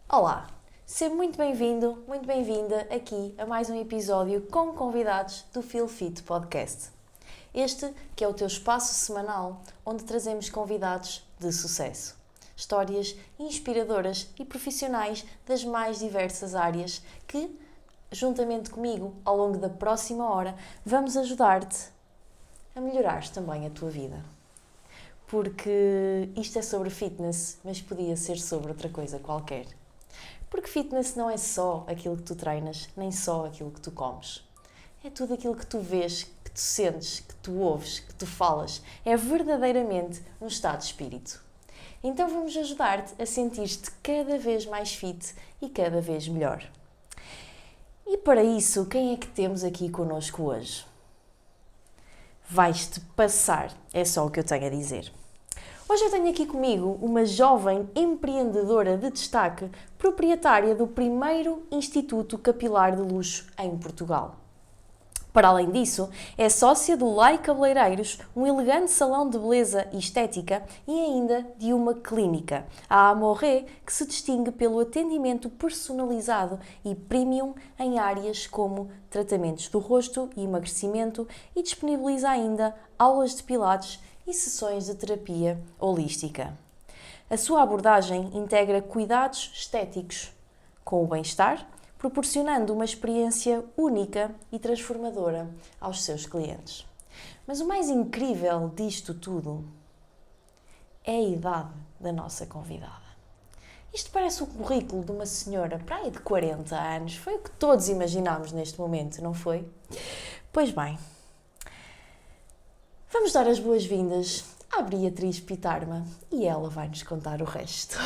Olá, seja muito bem-vindo, muito bem-vinda aqui a mais um episódio com convidados do Feel Fit Podcast. Este que é o teu espaço semanal onde trazemos convidados de sucesso. Histórias inspiradoras e profissionais das mais diversas áreas que, juntamente comigo, ao longo da próxima hora, vamos ajudar-te a melhorares também a tua vida. Porque isto é sobre fitness, mas podia ser sobre outra coisa qualquer. Porque fitness não é só aquilo que tu treinas, nem só aquilo que tu comes. É tudo aquilo que tu vês, que tu sentes, que tu ouves, que tu falas. É verdadeiramente um estado de espírito. Então vamos ajudar-te a sentir-te cada vez mais fit e cada vez melhor. E para isso, quem é que temos aqui connosco hoje? Vais-te passar, é só o que eu tenho a dizer. Hoje eu tenho aqui comigo uma jovem empreendedora de destaque, proprietária do primeiro Instituto Capilar de Luxo em Portugal. Para além disso, é sócia do Lai Cabeleireiros, um elegante salão de beleza e estética e ainda de uma clínica, a Amoré, que se distingue pelo atendimento personalizado e premium em áreas como tratamentos do rosto e emagrecimento e disponibiliza ainda aulas de pilates e sessões de terapia holística. A sua abordagem integra cuidados estéticos com o bem-estar, proporcionando uma experiência única e transformadora aos seus clientes. Mas o mais incrível disto tudo é a idade da nossa convidada. Isto parece o currículo de uma senhora para aí de 40 anos. Foi o que todos imaginámos neste momento, não foi? Pois bem, vamos dar as boas-vindas à Beatriz Pitarma e ela vai-nos contar o resto.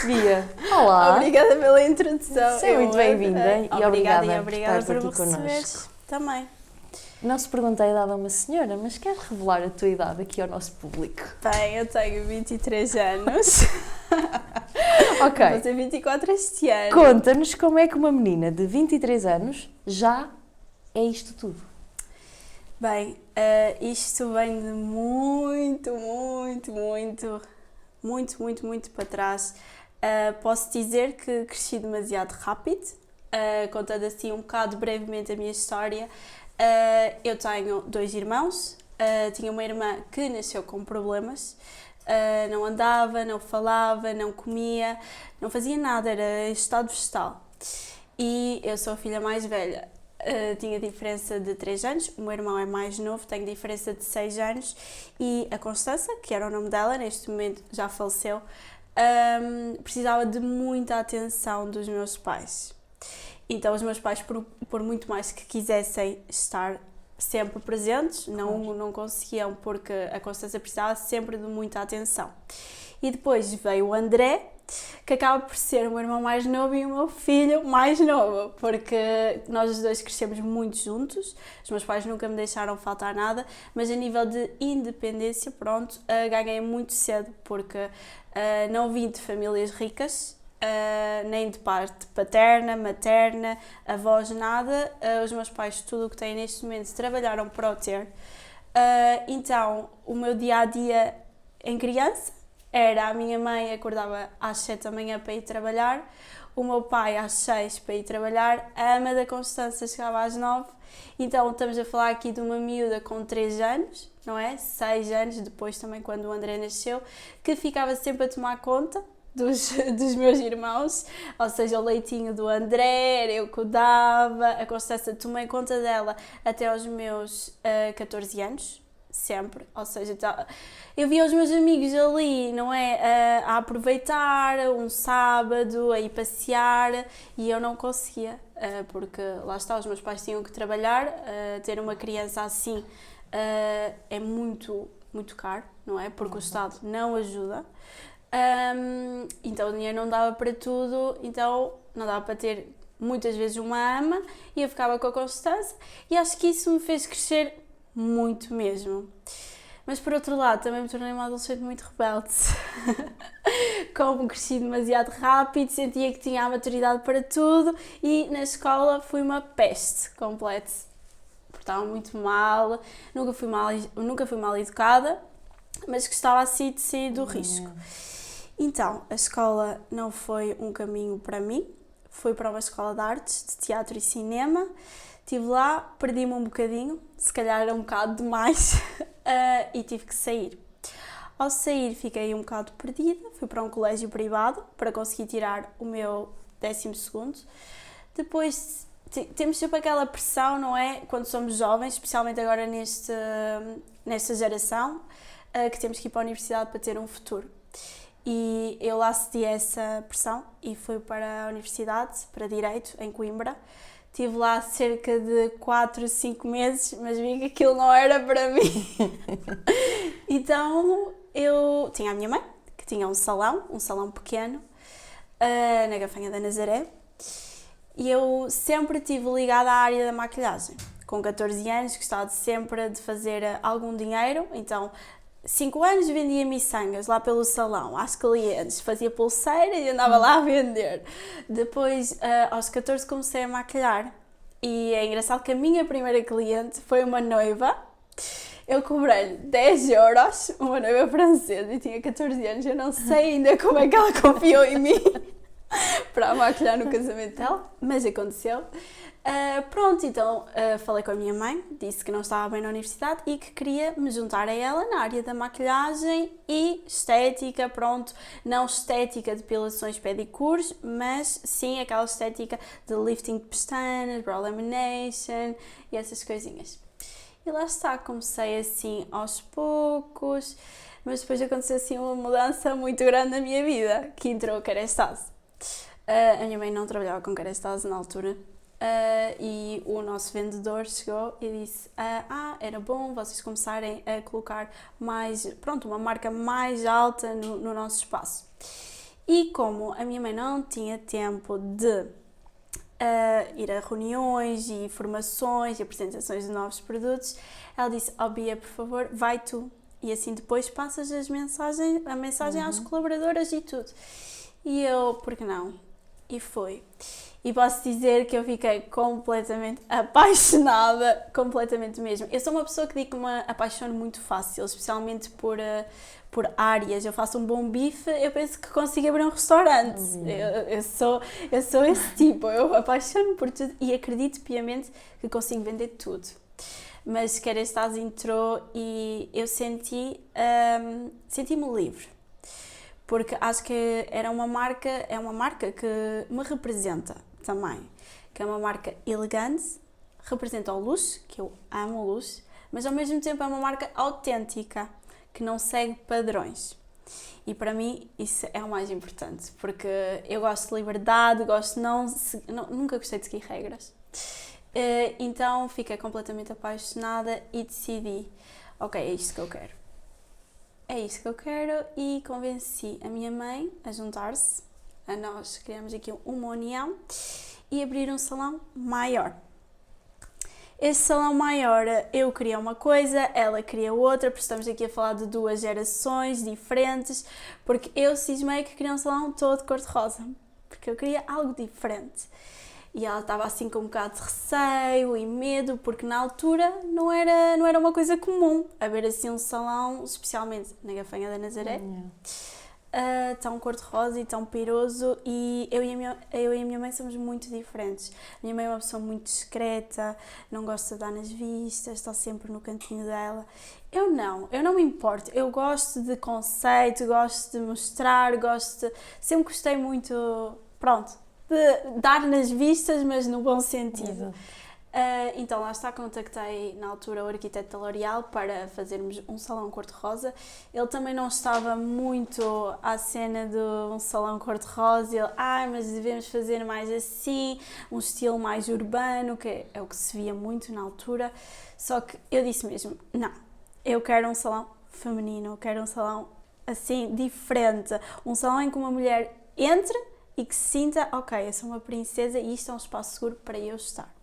Bia, olá! Obrigada pela introdução. Seja muito bem-vinda e obrigada por estares aqui me receberes connosco. também. Não se pergunta a idade a uma senhora, mas queres revelar a tua idade aqui ao nosso público? Bem, eu tenho 23 anos. Ok. Vou fazer 24 este ano. Conta-nos como é que uma menina de 23 anos já é isto tudo. Bem, isto vem de muito para trás. Posso dizer que cresci demasiado rápido, contando assim um bocado brevemente a minha história. Eu tenho 2 irmãos, tinha uma irmã que nasceu com problemas, não andava, não falava, não comia, não fazia nada, era em estado vegetal. E eu sou a filha mais velha. Tinha diferença de 3 anos, o meu irmão é mais novo, tenho diferença de 6 anos e a Constança, que era o nome dela, neste momento já faleceu, precisava de muita atenção dos meus pais. Então os meus pais, por muito mais que quisessem estar sempre presentes, não conseguiam, porque a Constança precisava sempre de muita atenção. E depois veio o André, que acaba por ser o meu irmão mais novo e o meu filho mais novo, porque nós os dois crescemos muito juntos, os meus pais nunca me deixaram faltar nada, mas a nível de independência, pronto, ganhei muito cedo, porque não vim de famílias ricas, nem de parte paterna, materna, avós, nada. Os meus pais, tudo o que têm neste momento, trabalharam para o ter. Então, o meu dia-a-dia em criança era: a minha mãe acordava às 7 da manhã para ir trabalhar, o meu pai às 6 para ir trabalhar, a ama da Constança chegava às 9, então estamos a falar aqui de uma miúda com 3 anos, não é? 6 anos, depois também quando o André nasceu, que ficava sempre a tomar conta dos meus irmãos, ou seja, o leitinho do André, era eu que o dava, a Constança tomei conta dela até aos meus 14 anos, sempre, ou seja, eu via os meus amigos ali, não é, a aproveitar um sábado, a ir passear, e eu não conseguia, porque lá está, os meus pais tinham que trabalhar, ter uma criança assim é muito caro, não é, porque o Estado não ajuda. Então o dinheiro não dava para tudo, então não dava para ter muitas vezes uma ama e eu ficava com a Constança, e acho que isso me fez crescer muito mesmo. Mas por outro lado também me tornei uma adolescente muito rebelde. Como cresci demasiado rápido, sentia que tinha a maturidade para tudo e na escola fui uma peste completa. Portava muito mal, nunca fui mal educada. mas gostava assim de sair do risco. Então, a escola não foi um caminho para mim, fui para uma escola de artes, de teatro e cinema. Estive lá, perdi-me um bocadinho, se calhar era um bocado demais, e tive que sair. Ao sair fiquei um bocado perdida, fui para um colégio privado para conseguir tirar o meu 12º. Depois temos sempre aquela pressão, não é? Quando somos jovens, especialmente agora nesta geração, que temos que ir para a universidade para ter um futuro. E eu lá cedi essa pressão e fui para a universidade, para Direito, em Coimbra. Estive lá cerca de 4, 5 meses, mas vi que aquilo não era para mim. Então, eu tinha a minha mãe, que tinha um salão pequeno, na Gafanha da Nazaré. E eu sempre estive ligada à área da maquilhagem. Com 14 anos, gostava sempre de fazer algum dinheiro, então 5 anos vendia miçangas lá pelo salão, às clientes, fazia pulseiras e andava lá a vender. Depois, aos 14, comecei a maquilhar. E é engraçado que a minha primeira cliente foi uma noiva. Eu cobrei-lhe 10 euros, uma noiva francesa, e tinha 14 anos. Eu não sei ainda como é que ela confiou em mim para maquilhar no casamento dela, mas aconteceu. Pronto, então falei com a minha mãe, disse que não estava bem na universidade e que queria me juntar a ela na área da maquilhagem e estética, pronto, não estética de depilações pedicures, mas sim aquela estética de lifting de pestanas, brow lamination e essas coisinhas. E lá está, comecei assim aos poucos, mas depois aconteceu assim uma mudança muito grande na minha vida, que entrou a Kerastase. A minha mãe não trabalhava com Kerastase na altura. E o nosso vendedor chegou e disse: era bom vocês começarem a colocar uma marca mais alta no nosso espaço. E como a minha mãe não tinha tempo de ir a reuniões e formações e apresentações de novos produtos, ela disse: Bia, por favor, vai tu, e assim depois passas a mensagem às colaboradoras e tudo. E eu, por que não? E foi. E posso dizer que eu fiquei completamente apaixonada, completamente mesmo. Eu sou uma pessoa que digo que me apaixono muito fácil, especialmente por áreas. Eu faço um bom bife, eu penso que consigo abrir um restaurante. Eu sou esse tipo, eu apaixono por tudo e acredito piamente que consigo vender tudo. Mas Kerastase entrou e eu senti-me livre. Porque acho que é uma marca que me representa também, que é uma marca elegante, representa o luxo, que eu amo o luxo, mas ao mesmo tempo é uma marca autêntica, que não segue padrões. E para mim isso é o mais importante, porque eu gosto de liberdade, nunca gostei de seguir regras. Então fiquei completamente apaixonada e decidi, ok, é isto que eu quero. É isto que eu quero, e convenci a minha mãe a juntar-se, a nós criamos aqui uma união e abrir um salão maior. Esse salão maior, eu queria uma coisa, ela queria outra, porque estamos aqui a falar de 2 gerações diferentes, porque eu cismei que queria um salão todo cor-de-rosa, porque eu queria algo diferente. E ela estava assim com um bocado de receio e medo, porque na altura não era uma coisa comum haver assim um salão, especialmente na Gafanha da Nazaré, tão cor-de-rosa e tão piroso, e eu e a minha mãe somos muito diferentes. A minha mãe é uma pessoa muito discreta, não gosta de dar nas vistas, está sempre no cantinho dela. Eu não me importo, eu gosto de conceito, gosto de mostrar, sempre gostei muito, de dar nas vistas, mas no bom sentido. Então lá está, contactei na altura o arquiteto da L'Oréal para fazermos um salão cor-de-rosa. Ele também não estava muito à cena de um salão cor-de-rosa. Ele, mas devemos fazer mais assim, um estilo mais urbano, que é o que se via muito na altura. Só que eu disse mesmo, não, eu quero um salão feminino, eu quero um salão assim, diferente, um salão em que uma mulher entre e que se sinta, ok, eu sou uma princesa e isto é um espaço seguro para eu estar.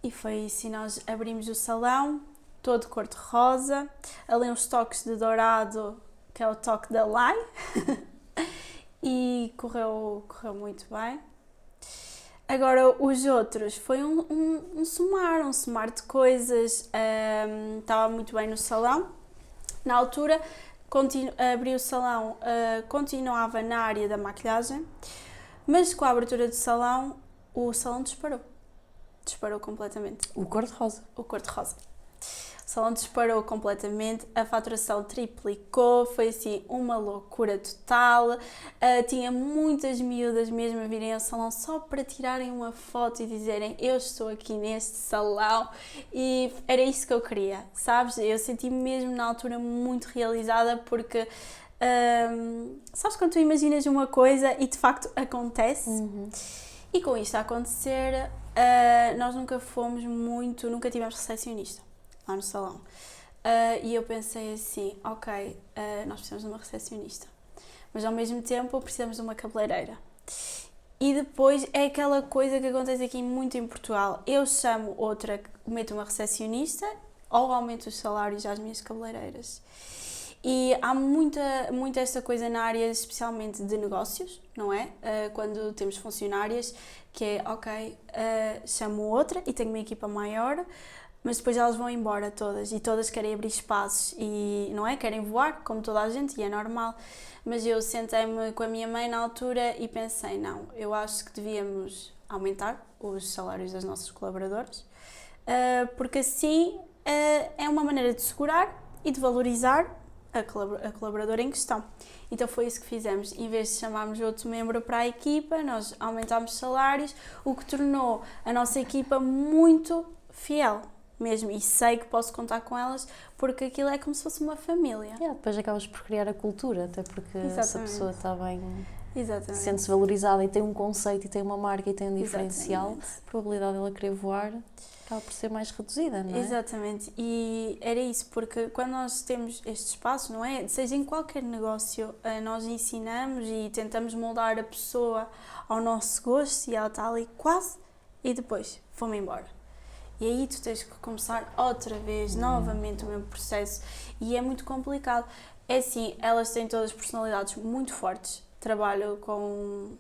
E foi isso, e nós abrimos o salão, todo cor-de-rosa, ali uns toques de dourado, que é o toque da Lai, e correu muito bem. Agora, os outros, foi um somar de coisas, estava muito bem no salão, Na altura, abri o salão, continuava na área da maquilhagem, mas com a abertura do salão, o salão disparou. Disparou completamente. O cor-de-rosa. O cor-de-rosa. O salão disparou completamente, a faturação triplicou, foi assim uma loucura total. Tinha muitas miúdas mesmo a virem ao salão só para tirarem uma foto e dizerem eu estou aqui neste salão, e era isso que eu queria, sabes? Eu senti-me mesmo na altura muito realizada porque sabes quando tu imaginas uma coisa e de facto acontece? E com isto a acontecer, nós nunca tivemos recepcionista lá no salão. E eu pensei assim, ok, nós precisamos de uma recepcionista, mas ao mesmo tempo precisamos de uma cabeleireira. E depois é aquela coisa que acontece aqui muito em Portugal, eu chamo outra, meto uma recepcionista ou aumento os salários às minhas cabeleireiras. E há muita esta coisa na área, especialmente de negócios, não é? Quando temos funcionárias, que é, ok, chamo outra e tenho uma equipa maior, mas depois elas vão embora todas e todas querem abrir espaços e, não é? Querem voar, como toda a gente, e é normal. Mas eu sentei-me com a minha mãe na altura e pensei, não, eu acho que devíamos aumentar os salários das nossas colaboradoras, porque assim é uma maneira de segurar e de valorizar a colaboradora em questão. Então foi isso que fizemos. Em vez de chamarmos outro membro para a equipa, nós aumentámos salários, o que tornou a nossa equipa muito fiel mesmo, e sei que posso contar com elas porque aquilo é como se fosse uma família. Depois acabas por criar a cultura, até porque se a pessoa está bem, sente-se valorizada e tem um conceito e tem uma marca e tem um diferencial, a probabilidade dela querer voar acaba por ser mais reduzida, não é? Exatamente, e era isso, porque quando nós temos este espaço, não é? Seja em qualquer negócio, nós ensinamos e tentamos moldar a pessoa ao nosso gosto e ela está ali quase, e depois vou-me embora. E aí tu tens que começar outra vez, novamente o mesmo processo, e é muito complicado. É assim, elas têm todas personalidades muito fortes. Trabalho com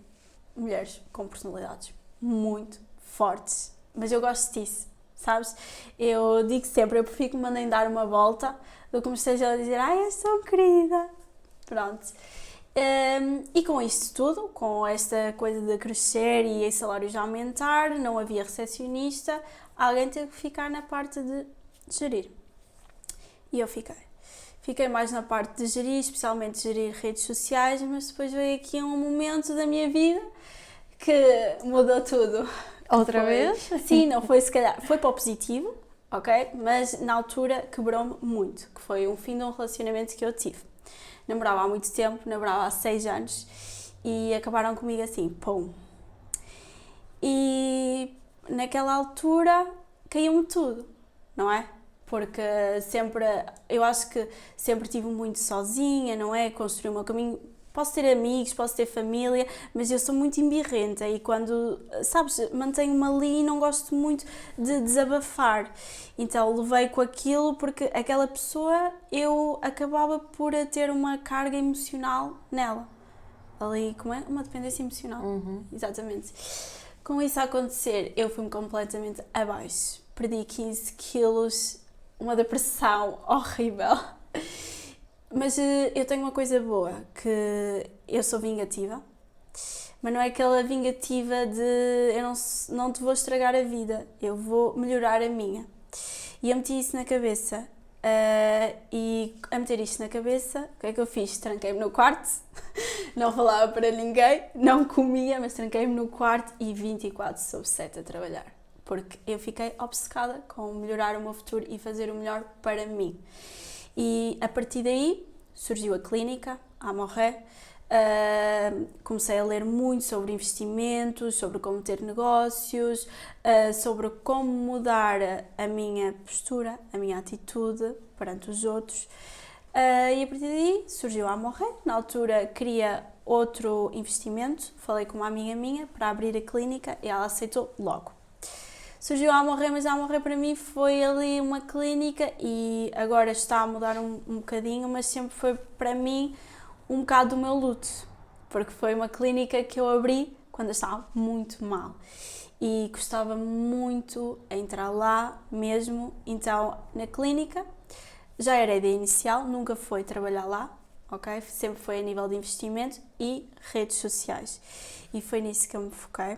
mulheres com personalidades muito fortes, mas eu gosto disso, sabes? Eu digo sempre, eu prefiro que me mandem dar uma volta do que me estejam a dizer, ai, és tão querida. Pronto. E com isto tudo, com esta coisa de crescer e salários a aumentar, não havia recepcionista, alguém teve que ficar na parte de gerir. E eu fiquei. Fiquei mais na parte de gerir, especialmente gerir redes sociais, mas depois veio aqui um momento da minha vida que mudou tudo. Outra vez? Sim, não foi se calhar, foi para o positivo, ok? Mas na altura quebrou-me muito, que foi um fim de um relacionamento que eu tive. Namorava há muito tempo, namorava há 6 anos e acabaram comigo assim, pum. E naquela altura caiu-me tudo, não é? Porque eu acho que sempre estive muito sozinha, não é? Construí o meu caminho. Posso ter amigos, posso ter família, mas eu sou muito embirrenta e quando, sabes, mantenho-me ali e não gosto muito de desabafar. Então levei com aquilo porque aquela pessoa, eu acabava por ter uma carga emocional nela. Ali, como é? Uma dependência emocional. Exatamente. Com isso a acontecer, eu fui-me completamente abaixo. Perdi 15 quilos, uma depressão horrível. Mas eu tenho uma coisa boa, que eu sou vingativa, mas não é aquela vingativa de eu não te vou estragar a vida, eu vou melhorar a minha. E eu meti isso na cabeça, e a meter isto na cabeça, o que é que eu fiz? Tranquei-me no quarto, não falava para ninguém, não comia, mas tranquei-me no quarto e 24/7 a trabalhar. Porque eu fiquei obcecada com melhorar o meu futuro e fazer o melhor para mim. E a partir daí surgiu a clínica, a Amoré. Comecei a ler muito sobre investimentos, sobre como ter negócios, sobre como mudar a minha postura, a minha atitude perante os outros. E a partir daí surgiu a Amoré. Na altura queria outro investimento, falei com uma amiga minha para abrir a clínica e ela aceitou logo. Surgiu a Amoré, mas a Amoré para mim foi ali uma clínica e agora está a mudar um bocadinho, mas sempre foi para mim um bocado do meu luto, porque foi uma clínica que eu abri quando eu estava muito mal e gostava muito de entrar lá mesmo. Então, na clínica, já era a ideia inicial, nunca foi trabalhar lá, ok? Sempre foi a nível de investimento e redes sociais. E foi nisso que eu me foquei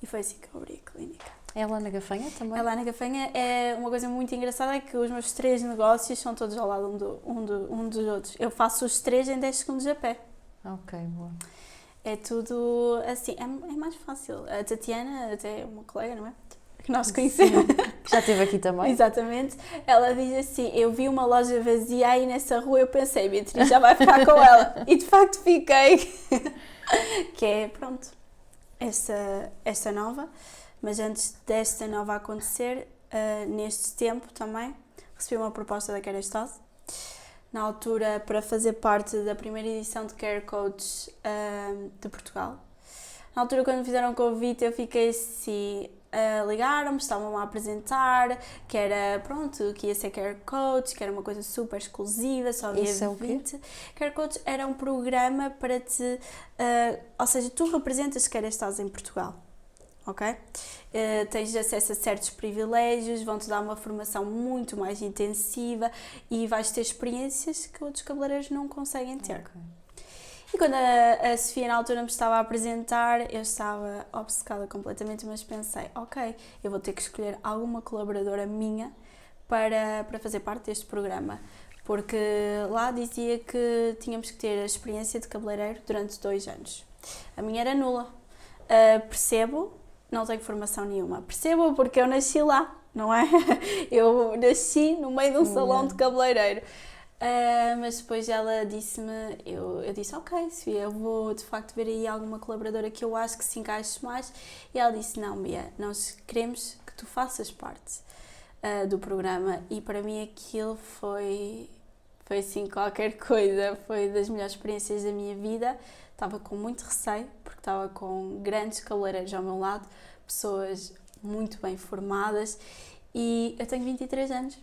e foi assim que eu abri a clínica. É lá na Gafanha também? É lá na Gafanha. É uma coisa muito engraçada, é que os meus 3 negócios são todos ao lado um dos outros. Eu faço os 3 em 10 segundos a pé. Ok, boa. É tudo assim, é mais fácil. A Tatiana, até uma colega, não é? Que nós conhecemos. Já esteve aqui também? Exatamente. Ela diz assim, eu vi uma loja vazia aí nessa rua, eu pensei, Beatriz já vai ficar com ela. E de facto fiquei. Que é, pronto, esta nova. Mas antes desta nova acontecer, neste tempo também, recebi uma proposta da Kerastase, na altura para fazer parte da primeira edição de Care Coach de Portugal. Na altura, quando me fizeram o convite, eu fiquei assim, ligaram-me, estavam a apresentar, que era, pronto, que ia ser Care Coach, que era uma coisa super exclusiva, só havia Isso é o quê? 20. Care Coach era um programa para te, ou seja, tu representas Kerastase em Portugal. Ok? Tens acesso a certos privilégios, vão-te dar uma formação muito mais intensiva e vais ter experiências que outros cabeleireiros não conseguem ter. Ok. E quando a Sofia na altura me estava a apresentar, eu estava obcecada completamente, mas pensei, ok, eu vou ter que escolher alguma colaboradora minha para fazer parte deste programa. Porque lá dizia que tínhamos que ter a experiência de cabeleireiro durante 2 anos. A minha era nula. Percebo, não tenho formação nenhuma. Percebo porque eu nasci lá, não é? Eu nasci no meio de um salão de cabeleireiro. Mas depois ela disse-me, eu disse, ok, Sofia, eu vou de facto ver aí alguma colaboradora que eu acho que se encaixe mais. E ela disse, não, Bia, nós queremos que tu faças parte do programa. E para mim aquilo foi assim qualquer coisa, foi das melhores experiências da minha vida. Estava com muito receio, porque estava com grandes cabeleireiros ao meu lado, pessoas muito bem formadas e eu tenho 23 anos,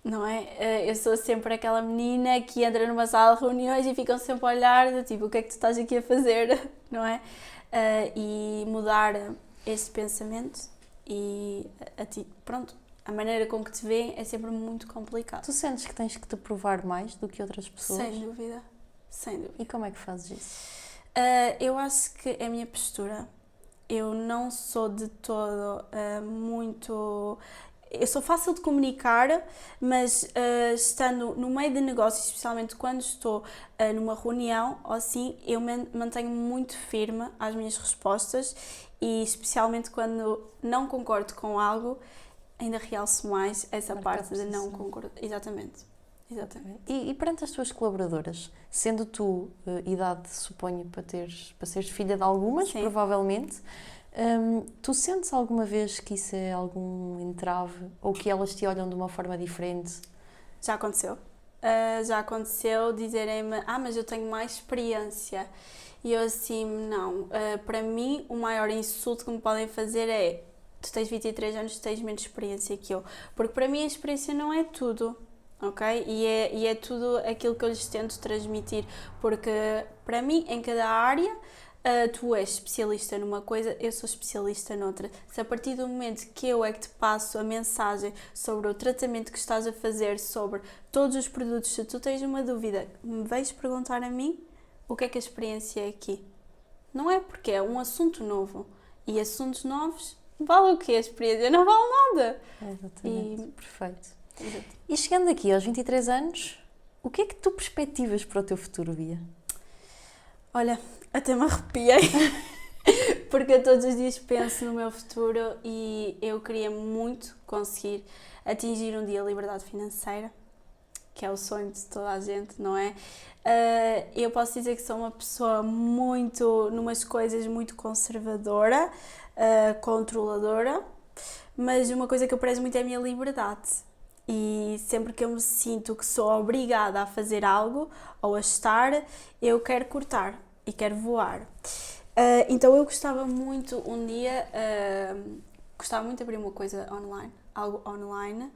não é? Eu sou sempre aquela menina que entra numa sala de reuniões e ficam sempre a olhar, tipo, o que é que tu estás aqui a fazer, não é? E mudar este pensamento e, pronto, a maneira com que te veem é sempre muito complicado. Tu sentes que tens que te provar mais do que outras pessoas? Sem dúvida, sem dúvida. E como é que fazes isso? Eu acho que é a minha postura. Eu não sou de todo muito... Eu sou fácil de comunicar, mas estando no meio de negócios, especialmente quando estou numa reunião ou assim, eu mantenho muito firme às minhas respostas e especialmente quando não concordo com algo, ainda realço mais essa parte de não concordar. Exatamente. E perante as tuas colaboradoras, sendo tu, idade suponho para seres filha de algumas, Sim. Provavelmente, tu sentes alguma vez que isso é algum entrave ou que elas te olham de uma forma diferente? Já aconteceu. Já aconteceu dizerem-me, mas eu tenho mais experiência. E eu assim, não. Para mim, o maior insulto que me podem fazer é, tu tens 23 anos, tens menos experiência que eu. Porque para mim a experiência não é tudo. Ok? E é tudo aquilo que eu lhes tento transmitir, porque para mim, em cada área, tu és especialista numa coisa, eu sou especialista noutra. Se a partir do momento que eu é que te passo a mensagem sobre o tratamento que estás a fazer, sobre todos os produtos, se tu tens uma dúvida, me vais perguntar a mim o que é que a experiência é aqui. Não é porque é um assunto novo. E assuntos novos, vale o quê? A experiência não vale nada. Exatamente, perfeito. Exato. E chegando aqui aos 23 anos, o que é que tu perspectivas para o teu futuro, Bia? Olha, até me arrepiei, porque eu todos os dias penso no meu futuro e eu queria muito conseguir atingir um dia a liberdade financeira, que é o sonho de toda a gente, não é? Eu posso dizer que sou uma pessoa muito, numas coisas muito conservadora, controladora, mas uma coisa que eu prezo muito é a minha liberdade. E sempre que eu me sinto que sou obrigada a fazer algo ou a estar, eu quero cortar e quero voar. Então eu gostava muito um dia, gostava muito de abrir uma coisa online, algo online.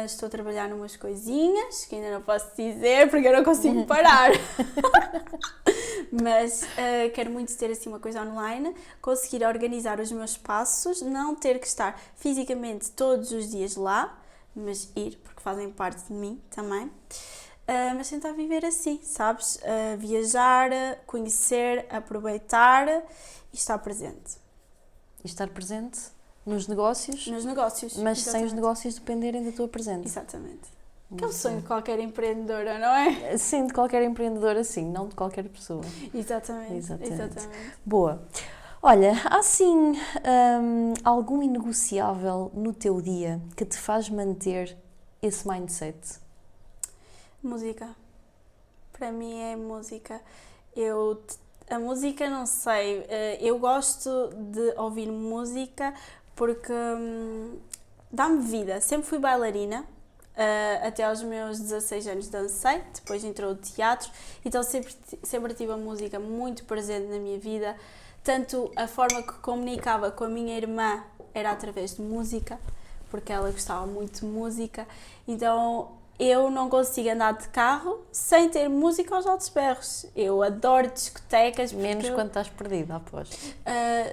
Estou a trabalhar numas coisinhas que ainda não posso dizer porque eu não consigo parar. Mas quero muito ter assim uma coisa online, conseguir organizar os meus passos, não ter que estar fisicamente todos os dias lá, mas ir, porque fazem parte de mim também. Mas tentar viver assim, sabes? Viajar, conhecer, aproveitar e estar presente. E estar presente nos negócios, Nos negócios. mas sem os exatamente. negócios dependerem da tua presença. Exatamente. Que é o Muito sonho bom. de qualquer empreendedora, não é? Sim, de qualquer empreendedor assim, não de qualquer pessoa. Exatamente. Exatamente. Boa. Olha, há assim algum inegociável no teu dia que te faz manter esse mindset? Música. Para mim é música. A música, não sei, eu gosto de ouvir música porque dá-me vida. Sempre fui bailarina, até aos meus 16 anos dancei, depois entrou o teatro, então sempre tive a música muito presente na minha vida. Tanto a forma que comunicava com a minha irmã era através de música, porque ela gostava muito de música, então eu não consigo andar de carro sem ter música aos altos berros. Eu adoro discotecas. Menos quando estás perdida, aposto.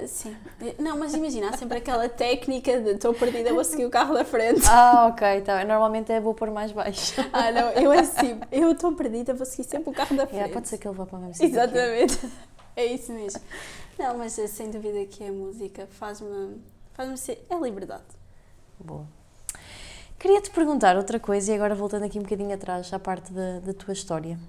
Sim. Não, mas imagina, há sempre aquela técnica de estou perdida, vou seguir o carro da frente. Ok, tá. Normalmente é vou pôr mais baixo. Não, eu é assim, eu estou perdida, vou seguir sempre o carro da frente. Pode ser que ele vá para o mesmo sítio. Exatamente. É isso mesmo. Não, mas sem dúvida que a música faz-me ser... É liberdade. Boa. Queria-te perguntar outra coisa, e agora voltando aqui um bocadinho atrás à parte da tua história.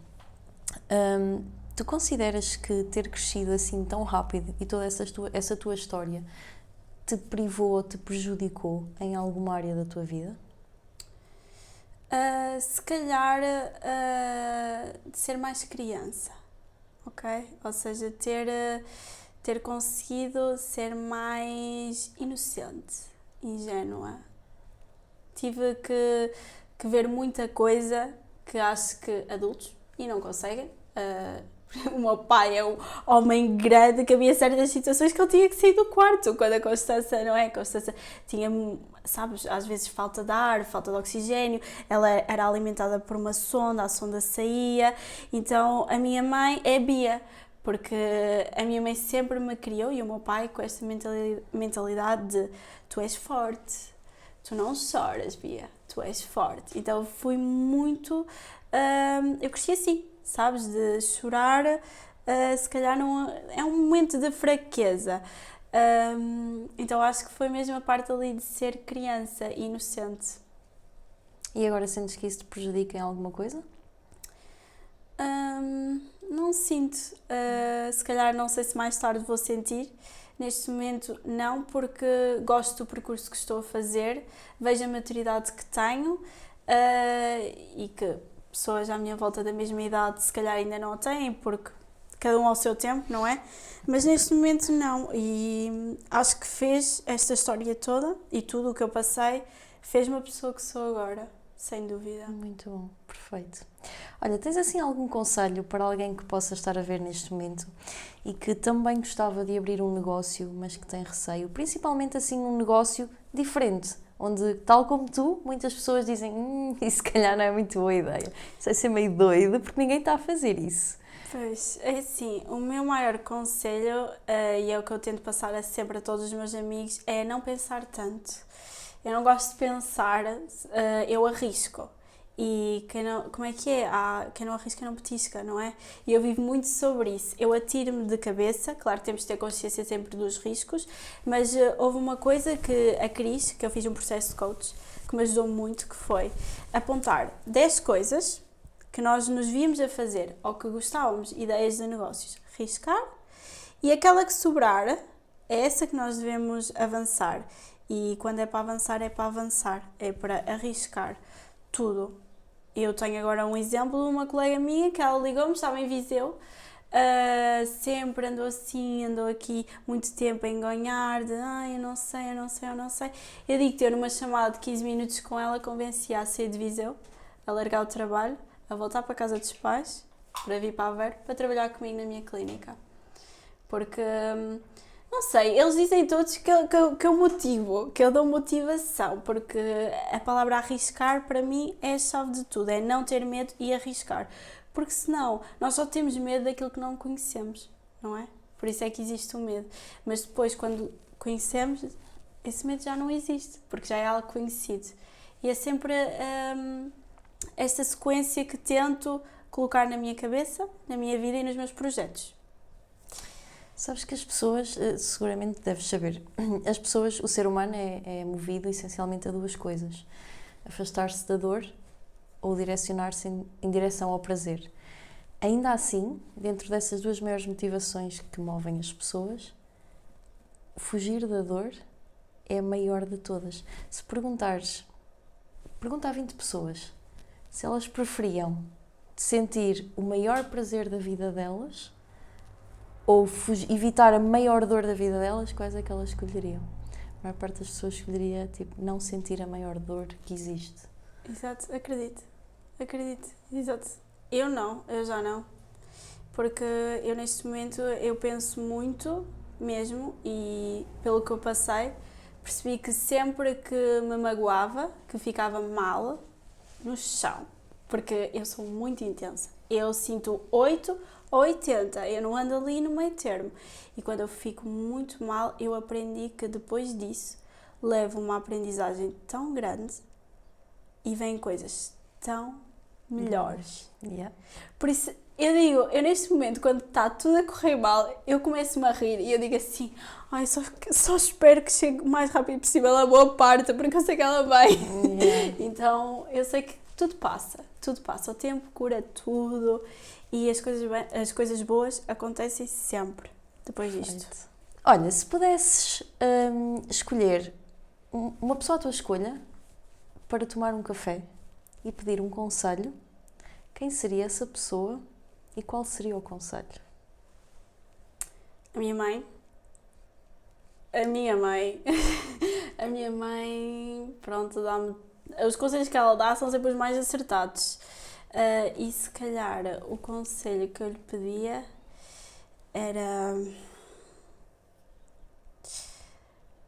Tu consideras que ter crescido assim tão rápido e toda essa tua história te privou ou te prejudicou em alguma área da tua vida? Se calhar de ser mais criança, ok? Ou seja, ter conseguido ser mais inocente, ingênua. Tive que ver muita coisa que acho que adultos e não conseguem. O meu pai é um homem grande que havia certas situações que ele tinha que sair do quarto quando a Constança, não é? A Constança tinha, sabes, às vezes falta de ar, falta de oxigênio, ela era alimentada por uma sonda, a sonda saía, então a minha mãe é Bia, porque a minha mãe sempre me criou e o meu pai com esta mentalidade de tu és forte, tu não choras, Bia, tu és forte. Então fui muito, eu cresci assim, sabes, de chorar, se calhar não, é um momento de fraqueza. Então acho que foi mesmo a parte ali de ser criança, inocente. E agora sentes que isso te prejudica em alguma coisa? Não sinto. Se calhar não sei se mais tarde vou sentir. Neste momento não, porque gosto do percurso que estou a fazer, vejo a maturidade que tenho e que pessoas à minha volta da mesma idade se calhar ainda não a têm, porque cada um ao seu tempo, não é? Mas neste momento não, e acho que fez esta história toda e tudo o que eu passei, fez-me a pessoa que sou agora, sem dúvida. Muito bom, perfeito. Olha, tens assim algum conselho para alguém que possa estar a ver neste momento e que também gostava de abrir um negócio, mas que tem receio, principalmente assim um negócio diferente, onde, tal como tu, muitas pessoas dizem isso se calhar não é muito boa ideia, isso vai ser meio doido, porque ninguém está a fazer isso. Pois, é assim, o meu maior conselho, e é o que eu tento passar sempre a todos os meus amigos, é não pensar tanto. Eu não gosto de pensar, eu arrisco. E quem não, como é que é? Quem não arrisca não petisca, não é? E eu vivo muito sobre isso. Eu atiro-me de cabeça, claro que temos de ter consciência sempre dos riscos, mas houve uma coisa que a Cris, que eu fiz um processo de coach, que me ajudou muito, que foi apontar 10 coisas que nós nos víamos a fazer ou que gostávamos, ideias de negócios, arriscar, e aquela que sobrar é essa que nós devemos avançar. E quando é para avançar, é para arriscar tudo. Eu tenho agora um exemplo de uma colega minha que ela ligou-me, estava em Viseu, sempre andou assim, andou aqui muito tempo a engonhar, de eu não sei. Eu digo que ter uma chamada de 15 minutos com ela, convenci-a a sair de Viseu, a largar o trabalho, a voltar para a casa dos pais, para vir para Aveiro, para trabalhar comigo na minha clínica. Porque, não sei, eles dizem todos que eu motivo, que eu dou motivação, porque a palavra arriscar para mim é a chave de tudo, é não ter medo e arriscar. Porque senão, nós só temos medo daquilo que não conhecemos, não é? Por isso é que existe o medo. Mas depois, quando conhecemos, esse medo já não existe, porque já é algo conhecido. E é sempre esta sequência que tento colocar na minha cabeça, na minha vida e nos meus projetos. Sabes que as pessoas, seguramente deves saber, as pessoas, o ser humano é movido essencialmente a duas coisas: afastar-se da dor ou direcionar-se em direção ao prazer. Ainda assim, dentro dessas duas maiores motivações que movem as pessoas, fugir da dor é a maior de todas. Se perguntares, pergunta a 20 pessoas se elas preferiam sentir o maior prazer da vida delas ou evitar a maior dor da vida delas, quais é que elas escolheriam? A maior parte das pessoas escolheria, não sentir a maior dor que existe. Exato, acredito, exato. Eu já não, porque eu neste momento eu penso muito mesmo e pelo que eu passei, percebi que sempre que me magoava, que ficava mal, no chão, porque eu sou muito intensa, eu sinto 8 ou 80, eu não ando ali no meio termo, e quando eu fico muito mal, eu aprendi que depois disso levo uma aprendizagem tão grande e vêm coisas tão melhores. Yeah. Por isso, eu digo, eu neste momento, quando está tudo a correr mal, eu começo-me a rir e eu digo assim, ai, só espero que chegue o mais rápido possível a boa parte, porque eu sei que ela vai. Yeah. Então, eu sei que tudo passa, o tempo cura tudo e as coisas boas acontecem sempre depois disto. Perfeito. Olha, se pudesses escolher uma pessoa à tua escolha para tomar um café e pedir um conselho, quem seria essa pessoa e qual seria o conselho? A minha mãe. A minha mãe, pronto, dá-me... Os conselhos que ela dá são sempre os mais acertados. E se calhar o conselho que eu lhe pedia era...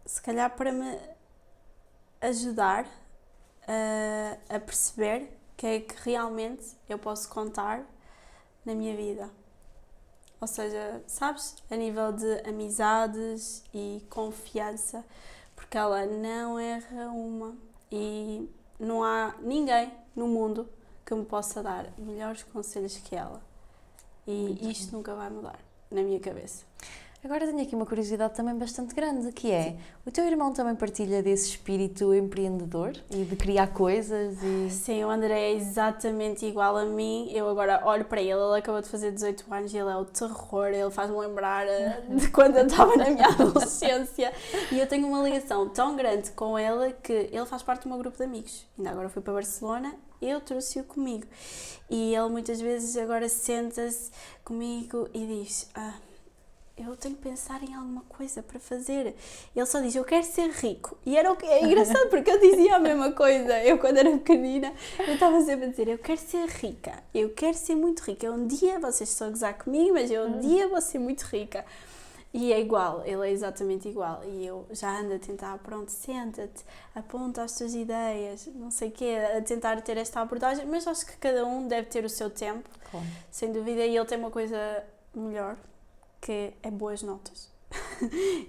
Se calhar para me ajudar a perceber que é que realmente eu posso contar na minha vida. Ou seja, sabes, a nível de amizades e confiança, porque ela não erra uma e não há ninguém no mundo que me possa dar melhores conselhos que ela. E isto nunca vai mudar na minha cabeça. Agora tenho aqui uma curiosidade também bastante grande, que é, o teu irmão também partilha desse espírito empreendedor e de criar coisas? Sim, o André é exatamente igual a mim. Eu agora olho para ele acabou de fazer 18 anos e ele é o terror, ele faz-me lembrar de quando eu estava na minha adolescência. E eu tenho uma ligação tão grande com ele que ele faz parte do meu grupo de amigos. Ainda agora fui para Barcelona, eu trouxe-o comigo. E ele muitas vezes agora senta-se comigo e diz... eu tenho que pensar em alguma coisa para fazer. Ele só diz, eu quero ser rico. E era o que é engraçado, porque eu dizia a mesma coisa. Eu, quando era pequenina, eu estava sempre a dizer, eu quero ser rica. Eu quero ser muito rica. Um dia, vocês estão a gozar comigo, mas eu um dia vou ser muito rica. E é igual, ele é exatamente igual. E eu já ando a tentar, pronto, senta-te, aponta as tuas ideias, não sei o quê, a tentar ter esta abordagem. Mas acho que cada um deve ter o seu tempo, Claro. Sem dúvida. E ele tem uma coisa melhor, que é boas notas.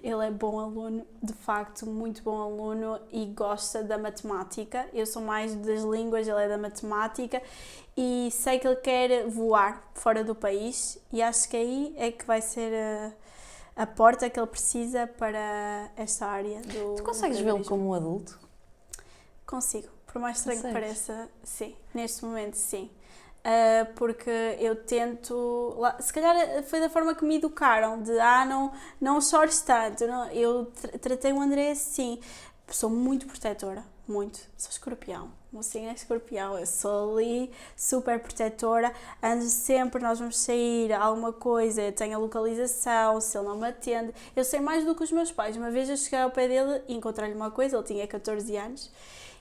Ele é bom aluno, de facto, muito bom aluno e gosta da matemática. Eu sou mais das línguas, ele é da matemática e sei que ele quer voar fora do país e acho que aí é que vai ser a porta que ele precisa para esta área do... Tu consegues vê-lo como um adulto? Consigo, por mais estranho que pareça, sim, neste momento sim. Porque eu tento, se calhar foi da forma que me educaram, de não chores tanto, eu tratei o André assim, sou muito protetora, sou escorpião, o mocinho é escorpião, eu sou ali super protetora, ando sempre, nós vamos sair, alguma coisa, eu tenho a localização, se ele não me atende, eu sei mais do que os meus pais. Uma vez eu cheguei ao pé dele e encontrei-lhe uma coisa, ele tinha 14 anos,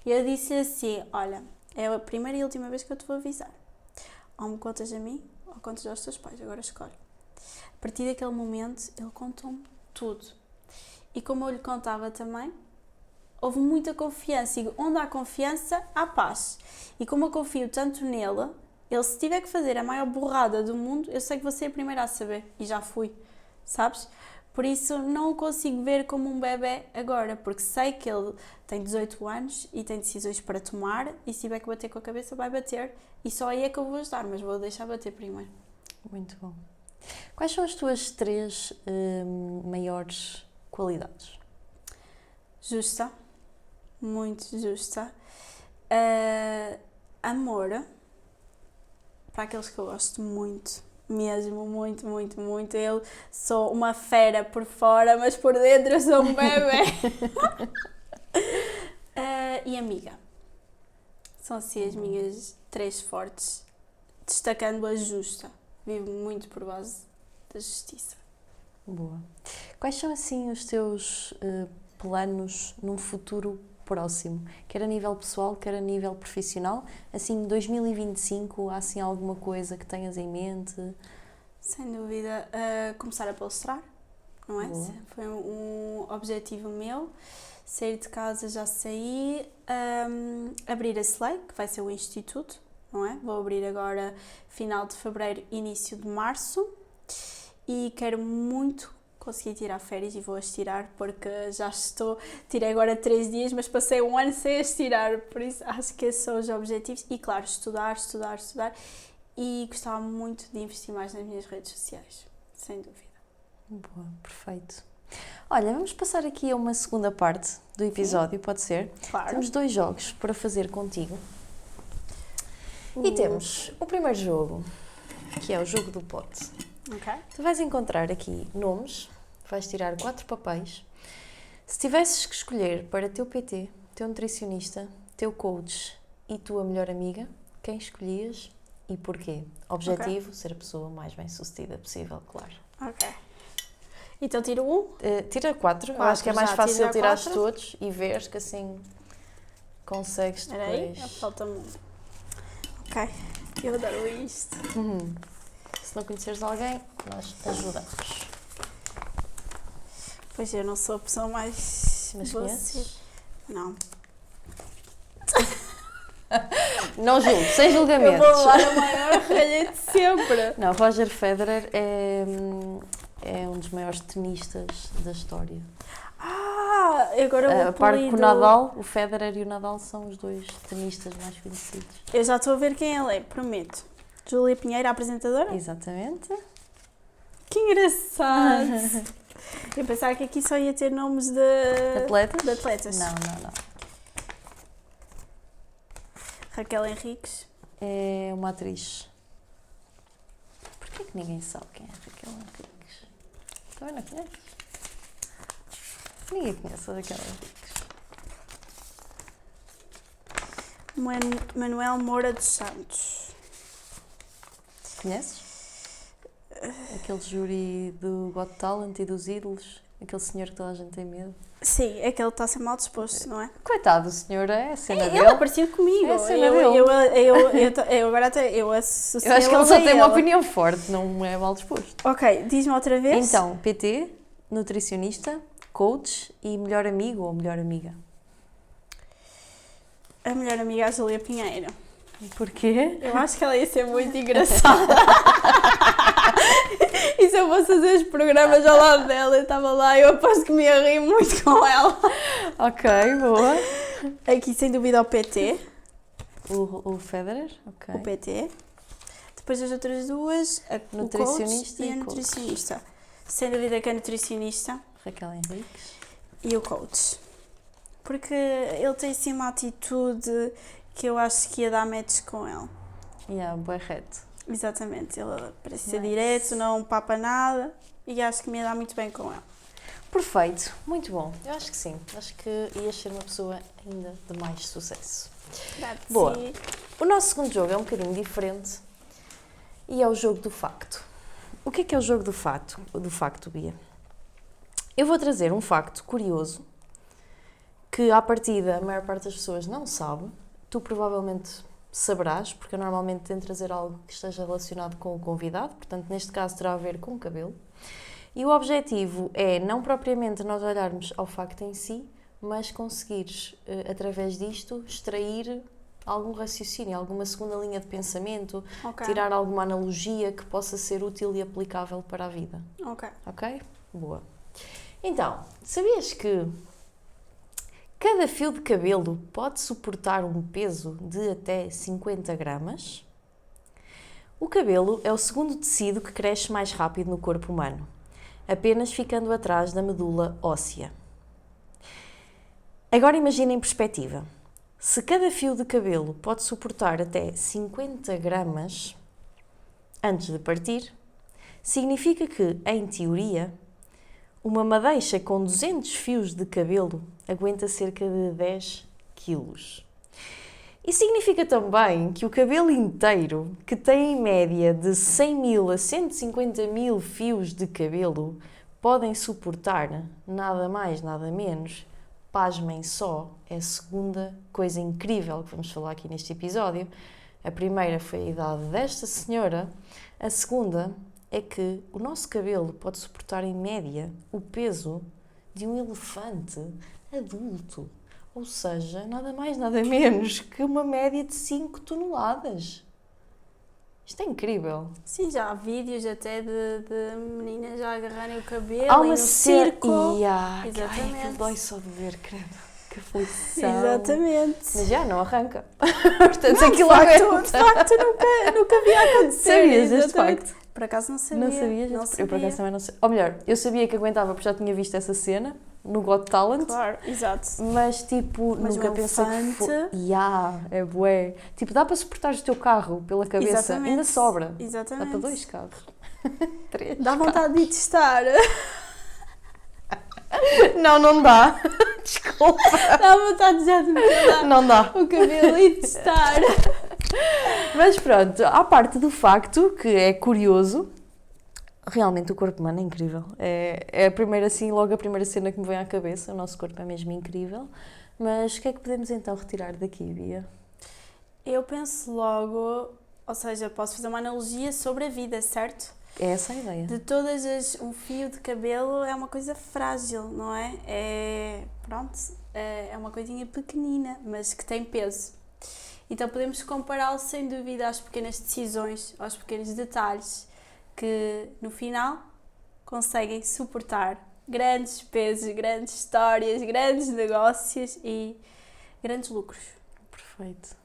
e eu disse assim, olha, é a primeira e última vez que eu te vou avisar. Ou me contas a mim, ou contas aos teus pais, agora escolhe. A partir daquele momento, ele contou-me tudo. E como eu lhe contava também, houve muita confiança. E onde há confiança, há paz. E como eu confio tanto nele, ele se tiver que fazer a maior burrada do mundo, eu sei que vou ser a primeira a saber. E já fui, sabes? Por isso não o consigo ver como um bebé agora, porque sei que ele tem 18 anos e tem decisões para tomar e se tiver que bater com a cabeça vai bater e só aí é que eu vou ajudar, mas vou deixar bater primeiro. Muito bom. Quais são as tuas 3 maiores qualidades? Justa, muito justa. Amor, para aqueles que eu gosto muito, mesmo, muito, muito, muito. Eu sou uma fera por fora, mas por dentro eu sou um bebê. E amiga. São assim as minhas 3 fortes, destacando a justa. Vivo muito por base da justiça. Boa. Quais são assim os teus planos num futuro próximo? Quer a nível pessoal, quer a nível profissional? Assim, 2025, há assim alguma coisa que tenhas em mente? Sem dúvida, começar a palestrar, não é? Boa. Foi um objetivo meu. Sair de casa já saí, abrir a SLEI, que vai ser o instituto, não é? Vou abrir agora final de fevereiro, início de março e quero muito conseguir tirar férias e vou as tirar porque tirei agora 3 dias, mas passei um ano sem as tirar, por isso acho que esses são os objetivos e claro, estudar e gostava muito de investir mais nas minhas redes sociais, sem dúvida. Boa, perfeito. Olha, vamos passar aqui a uma segunda parte do episódio, pode ser? Claro. Temos 2 jogos para fazer contigo. E temos o primeiro jogo, que é o jogo do pote. Ok. Tu vais encontrar aqui nomes, vais tirar 4 papéis. Se tivesses que escolher para teu PT, teu nutricionista, teu coach e tua melhor amiga, quem escolhias e porquê? Objetivo, ser a pessoa mais bem-sucedida possível, claro. Ok. Então tiro um? Tira 4, eu 4, acho que é mais já, fácil tirar tirar 4. todos e veres que assim consegues Espera aí, depois. falta-me um. Ok, eu adoro isto. Se não conheceres alguém, nós ajudamos. Pois eu não sou a pessoa mais... Mas boa conheces? ser. Não. Não julgo, sem Eu julgamentos. vou levar a maior ralha de sempre. Não, Roger Federer é um dos maiores tenistas da história. Agora o A par com o apelido... Nadal, o Federer e o Nadal são os 2 tenistas mais conhecidos. Eu já estou a ver quem ele é, prometo. Júlia Pinheiro, a apresentadora? Exatamente. Que engraçado! Eu pensava que aqui só ia ter nomes de Atletas? de atletas. Não. Raquel Henriques. É uma atriz. Porquê que ninguém sabe quem é Raquel Henriques? Também não conheces? Ninguém conhece a Raquel Henriques. Manuel Moura dos Santos. Conheces? Aquele júri do Got Talent e dos ídolos. Aquele senhor que toda a gente tem medo. Sim, é que ele está a ser mal disposto, não é? Coitado, o senhor é a cena Ele dele. é parecido comigo. É a cena eu dele. agora até eu associo Eu acho que ele só a tem uma opinião forte, não é mal disposto. Ok, diz-me outra vez. Então, PT, nutricionista, coach e melhor amigo ou melhor amiga. A melhor amiga é a Júlia Pinheiro. Porquê? Eu acho que ela ia ser muito engraçada. E se eu fosse fazer os programas ao lado dela, eu estava lá e eu aposto que me ia rir muito com ela. Ok, boa. Aqui, sem dúvida, o PT. O Federer, ok. O PT. Depois as outras duas, Nutricionista o coach e a coach. nutricionista. Sem dúvida que a nutricionista Raquel Henriques. e o coach. Porque ele tem assim uma atitude que eu acho que ia dar match com ele. Bué reto. Exatamente, ele parece ser Nice. direto, não papa nada e acho que me ia dar muito bem com ele. Perfeito, muito bom. Eu acho que sim. Acho que ias ser uma pessoa ainda de mais sucesso. Boa. Sim. O nosso segundo jogo é um bocadinho diferente e é o jogo do facto. O que é o jogo do facto, Bia? Eu vou trazer um facto curioso que, à partida, a maior parte das pessoas não sabe. Tu provavelmente saberás, porque eu normalmente tento trazer algo que esteja relacionado com o convidado, portanto, neste caso, terá a ver com o cabelo. E o objetivo é não propriamente nós olharmos ao facto em si, mas conseguires, através disto, extrair algum raciocínio, alguma segunda linha de pensamento, Ok. tirar alguma analogia que possa ser útil e aplicável para a vida. Ok. Ok? Boa. Então, sabias que cada fio de cabelo pode suportar um peso de até 50 gramas? O cabelo é o segundo tecido que cresce mais rápido no corpo humano, apenas ficando atrás da medula óssea. Agora imagina em perspectiva. Se cada fio de cabelo pode suportar até 50 gramas antes de partir, significa que, em teoria, uma madeixa com 200 fios de cabelo aguenta cerca de 10 quilos. E significa também que o cabelo inteiro, que tem em média de 100 mil a 150 mil fios de cabelo, podem suportar nada mais, nada menos. Pasmem só, é a segunda coisa incrível que vamos falar aqui neste episódio. A primeira foi a idade desta senhora, a segunda é que o nosso cabelo pode suportar em média o peso de um elefante adulto. Ou seja, nada mais, nada menos que uma média de 5 toneladas. Isto é incrível. Sim, já há vídeos até de meninas já agarrarem o cabelo Há e uma no circo. Exatamente. Exatamente. Ai, que dói só de ver, credo. Que aflição. Exatamente. Mas já não arranca. Portanto, Não, aquilo de facto nunca vi acontecer. Sabias este Exatamente. facto? Por acaso não sabia. Não sabias? Não Eu por acaso também não sei. Ou melhor, eu sabia que aguentava porque já tinha visto essa cena no Got Talent. Claro, exato. Mas tipo, Mas nunca um pensei que elefante- é bué. Tipo, dá para suportar o teu carro pela cabeça, Exatamente. ainda sobra. Dá Exatamente. para 2 carros. 3. Dá vontade de ir testar. Não dá. Desculpa. Dá vontade já de me pelar Não dá. o cabelo e testar. Mas pronto, à parte do facto que é curioso, realmente o corpo humano é incrível. É a primeira, assim, logo a primeira cena que me vem à cabeça. O nosso corpo é mesmo incrível. Mas o que é que podemos então retirar daqui, Bia? Eu penso logo, ou seja, posso fazer uma analogia sobre a vida, certo? É essa a ideia. De todas um fio de cabelo é uma coisa frágil, não é? É uma coisinha pequenina, mas que tem peso. Então podemos compará-lo sem dúvida às pequenas decisões, aos pequenos detalhes, que no final conseguem suportar grandes pesos, grandes histórias, grandes negócios e grandes lucros. Perfeito.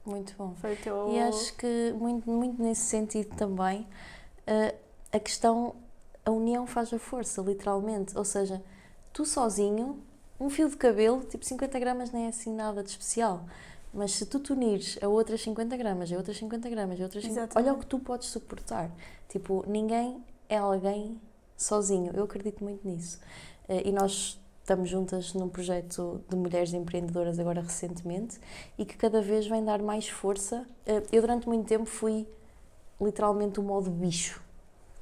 Muito bom. Foi o que eu... E acho que muito nesse sentido também, a questão, a união faz a força, literalmente. Ou seja, tu sozinho, um fio de cabelo, tipo 50 gramas nem é assim nada de especial. Mas se tu te unires a outras 50 gramas, a outras 50 gramas, a outras 50... Exatamente. Olha o que tu podes suportar. Tipo, ninguém é alguém sozinho. Eu acredito muito nisso. E nós estamos juntas num projeto de mulheres empreendedoras agora recentemente e que cada vez vem dar mais força. Eu durante muito tempo fui literalmente o modo bicho,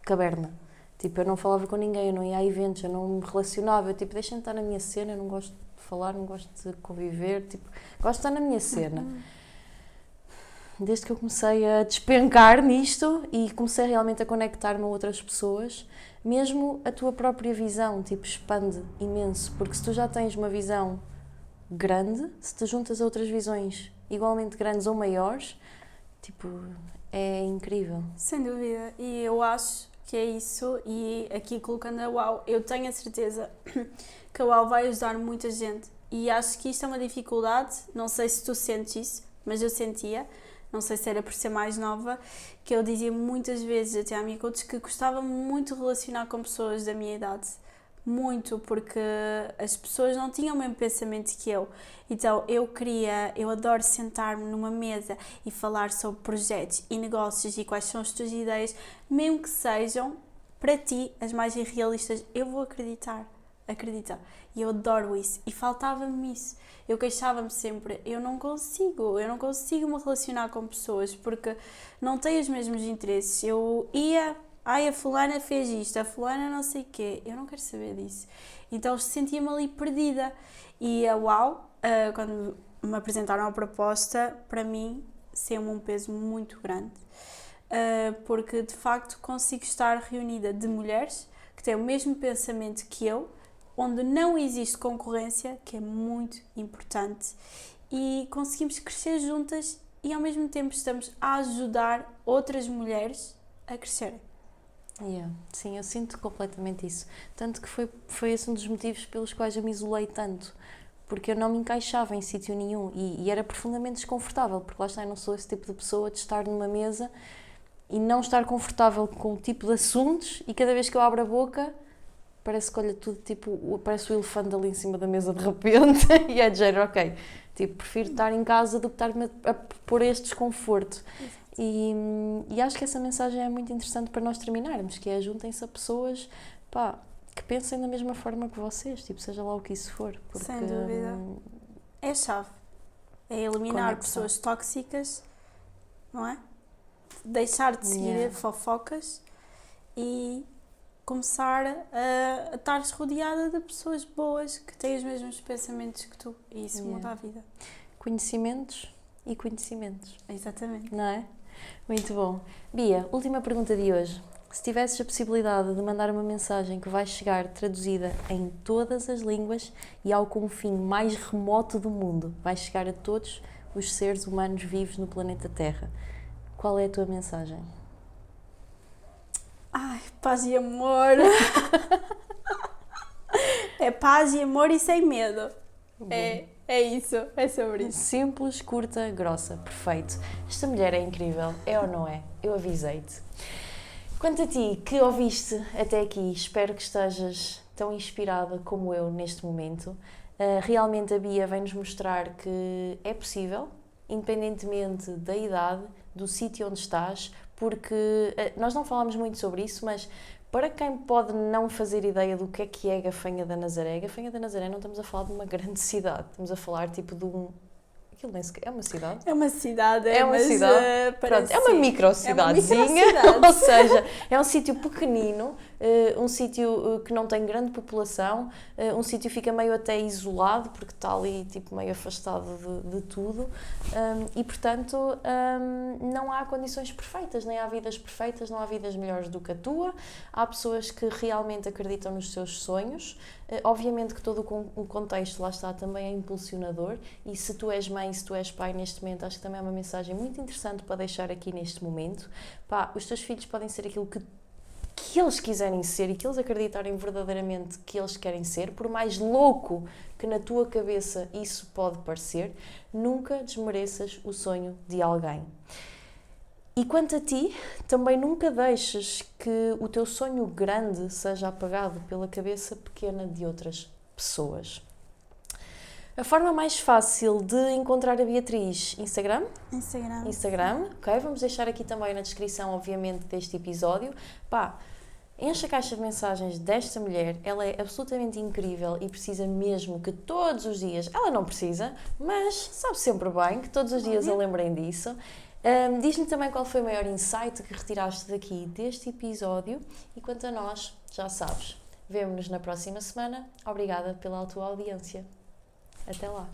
caverna. Tipo, eu não falava com ninguém, eu não ia a eventos, eu não me relacionava. Eu, tipo, deixa-me estar na minha cena, eu não gosto de falar, não gosto de conviver. Tipo, gosto de estar na minha cena. Desde que eu comecei a despencar nisto e comecei realmente a conectar-me a outras pessoas, mesmo a tua própria visão, tipo, expande imenso. Porque se tu já tens uma visão grande, se te juntas a outras visões igualmente grandes ou maiores, tipo, é incrível. Sem dúvida, e eu acho que é isso, e aqui colocando a UAU, eu tenho a certeza que a UAU vai ajudar muita gente, e acho que isto é uma dificuldade, não sei se tu sentes isso, mas eu sentia, não sei se era por ser mais nova, que eu dizia muitas vezes até a minha coach que gostava muito de relacionar com pessoas da minha idade, muito, porque as pessoas não tinham o mesmo pensamento que eu. Então eu adoro sentar-me numa mesa e falar sobre projetos e negócios e quais são as tuas ideias, mesmo que sejam para ti as mais irrealistas, eu vou acreditar. E eu adoro isso. E faltava-me isso. Eu queixava-me sempre, eu não consigo me relacionar com pessoas porque não tenho os mesmos interesses. Eu ia... a fulana fez isto, a fulana não sei o quê. Eu não quero saber disso. Então sentia-me ali perdida. E a UAU, quando me apresentaram a proposta, para mim, saiu-me um peso muito grande. Porque, de facto, consigo estar reunida de mulheres que têm o mesmo pensamento que eu, onde não existe concorrência, que é muito importante. E conseguimos crescer juntas e, ao mesmo tempo, estamos a ajudar outras mulheres a crescerem. Yeah. Sim, eu sinto completamente isso. Tanto que foi esse um dos motivos pelos quais eu me isolei tanto. Porque eu não me encaixava em sítio nenhum e era profundamente desconfortável, porque lá está, eu não sou esse tipo de pessoa de estar numa mesa e não estar confortável com o tipo de assuntos e cada vez que eu abro a boca parece que olha tudo, tipo, parece o elefante ali em cima da mesa de repente e é de género, ok, tipo, prefiro estar em casa do que estar-me a pôr este desconforto. E acho que essa mensagem é muito interessante para nós terminarmos, que é juntem-se a pessoas, pá, que pensem da mesma forma que vocês, tipo, seja lá o que isso for. Porque, Sem dúvida. É a chave. É eliminar conexão. pessoas tóxicas, não é? Deixar de seguir Yeah. fofocas e começar a estar rodeada de pessoas boas que têm os mesmos pensamentos que tu. E isso Yeah. muda a vida. Conhecimentos e conhecimentos, Exatamente. não é? Muito bom. Bia, última pergunta de hoje. Se tivesses a possibilidade de mandar uma mensagem que vai chegar traduzida em todas as línguas e ao confim mais remoto do mundo, vai chegar a todos os seres humanos vivos no planeta Terra, qual é a tua mensagem? Ai, paz e amor. É paz e amor e sem medo. É isso, é sobre isso. Simples, curta, grossa, perfeito. Esta mulher é incrível, é ou não é? Eu avisei-te. Quanto a ti, que ouviste até aqui, espero que estejas tão inspirada como eu neste momento. Realmente a Bia vem-nos mostrar que é possível, independentemente da idade, do sítio onde estás, porque nós não falámos muito sobre isso, mas para quem pode não fazer ideia do que é Gafanha da Nazaré não estamos a falar de uma grande cidade, estamos a falar tipo de um... Aquilo nem sequer é uma cidade. É uma cidade, É uma mas, cidade. Pronto, é uma microcidadezinha, ou seja, é um sítio pequenino, um sítio que não tem grande população, um sítio que fica meio até isolado, porque está ali tipo, meio afastado de tudo, e portanto não há condições perfeitas, nem há vidas perfeitas, não há vidas melhores do que a tua. Há pessoas que realmente acreditam nos seus sonhos. Obviamente que todo o contexto lá está também é impulsionador, e se tu és mãe, se tu és pai neste momento, acho que também é uma mensagem muito interessante para deixar aqui neste momento. Pá, os teus filhos podem ser aquilo que eles quiserem ser e que eles acreditarem verdadeiramente que eles querem ser, por mais louco que na tua cabeça isso pode parecer, nunca desmereças o sonho de alguém. E quanto a ti, também nunca deixes que o teu sonho grande seja apagado pela cabeça pequena de outras pessoas. A forma mais fácil de encontrar a Beatriz, Instagram, ok? Vamos deixar aqui também na descrição, obviamente, deste episódio. Pá, enche a caixa de mensagens desta mulher, ela é absolutamente incrível e precisa mesmo que todos os dias, ela não precisa, mas sabe sempre bem que todos os dias a lembrem disso. Diz-me também qual foi o maior insight que retiraste daqui deste episódio e quanto a nós, já sabes, vemo-nos na próxima semana. Obrigada pela tua audiência. Até lá!